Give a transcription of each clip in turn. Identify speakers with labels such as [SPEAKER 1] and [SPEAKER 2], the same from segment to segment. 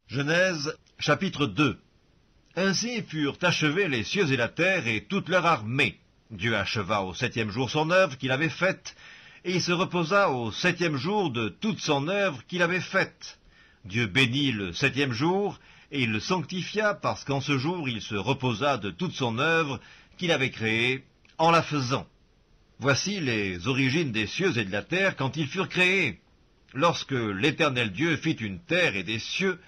[SPEAKER 1] Genèse, chapitre 2. Ainsi furent achevés les cieux et la terre et toute leur armée. Dieu acheva au 7e jour son œuvre qu'il avait faite, et il se reposa au 7e jour de toute son œuvre qu'il avait faite. Dieu bénit le 7e jour, et il le sanctifia, parce qu'en ce jour il se reposa de toute son œuvre qu'il avait créée, en la faisant. Voici les origines des cieux et de la terre quand ils furent créés. Lorsque l'Éternel Dieu fit une terre et des cieux,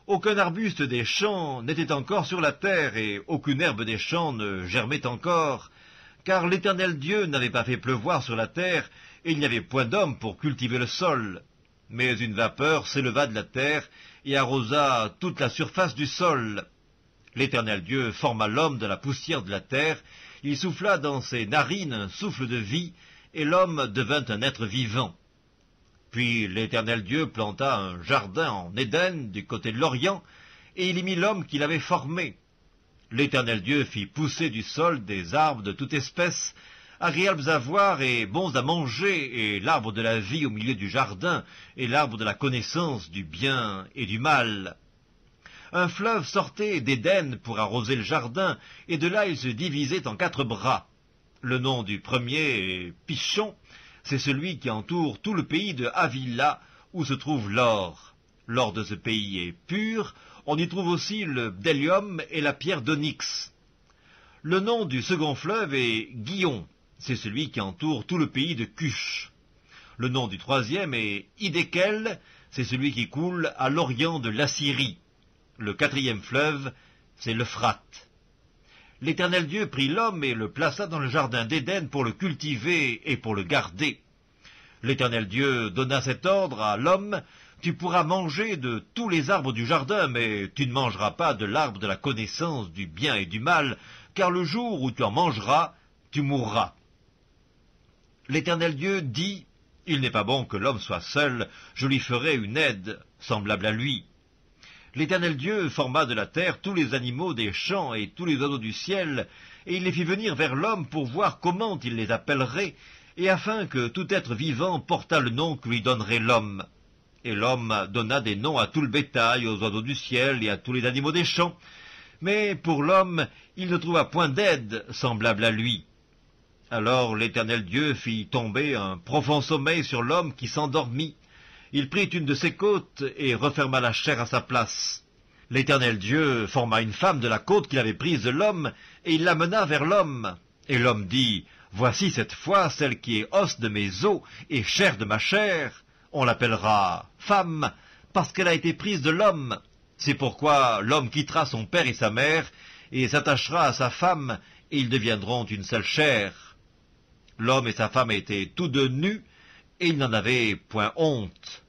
[SPEAKER 1] aucun arbuste des champs n'était encore sur la terre, et aucune herbe des champs ne germait encore, car l'Éternel Dieu n'avait pas fait pleuvoir sur la terre, et il n'y avait point d'homme pour cultiver le sol. Mais une vapeur s'éleva de la terre, et arrosa toute la surface du sol. L'Éternel Dieu forma l'homme de la poussière de la terre, il souffla dans ses narines un souffle de vie, et l'homme devint un être vivant. Puis l'Éternel Dieu planta un jardin en Éden, du côté de l'Orient, et il y mit l'homme qu'il avait formé. L'Éternel Dieu fit pousser du sol des arbres de toute espèce, agréables à voir et bons à manger, et l'arbre de la vie au milieu du jardin, et l'arbre de la connaissance du bien et du mal. Un fleuve sortait d'Éden pour arroser le jardin, et de là il se divisait en 4 bras. Le nom du premier est Pishon. C'est celui qui entoure tout le pays de Havila, où se trouve l'or. L'or de ce pays est pur, on y trouve aussi le bdellium et la pierre d'onyx. Le nom du second fleuve est Gihon, c'est celui qui entoure tout le pays de Cush. Le nom du troisième est Hiddekel, c'est celui qui coule à l'orient de l'Assyrie. Le 4e fleuve, c'est l'Euphrate. L'Éternel Dieu prit l'homme et le plaça dans le jardin d'Éden pour le cultiver et pour le garder. L'Éternel Dieu donna cet ordre à l'homme: tu pourras manger de tous les arbres du jardin, mais tu ne mangeras pas de l'arbre de la connaissance du bien et du mal, car le jour où tu en mangeras, tu mourras. L'Éternel Dieu dit: il n'est pas bon que l'homme soit seul, je lui ferai une aide semblable à lui. L'Éternel Dieu forma de la terre tous les animaux des champs et tous les oiseaux du ciel, et il les fit venir vers l'homme pour voir comment il les appellerait, et afin que tout être vivant portât le nom que lui donnerait l'homme. Et l'homme donna des noms à tout le bétail, aux oiseaux du ciel et à tous les animaux des champs. Mais pour l'homme, il ne trouva point d'aide semblable à lui. Alors l'Éternel Dieu fit tomber un profond sommeil sur l'homme qui s'endormit. Il prit une de ses côtes et referma la chair à sa place. L'Éternel Dieu forma une femme de la côte qu'il avait prise de l'homme, et il l'amena vers l'homme. Et l'homme dit: voici cette fois celle qui est os de mes os et chair de ma chair. On l'appellera femme, parce qu'elle a été prise de l'homme. C'est pourquoi l'homme quittera son père et sa mère, et s'attachera à sa femme, et ils deviendront une seule chair. L'homme et sa femme étaient tous deux nus, et ils n'en avaient point honte.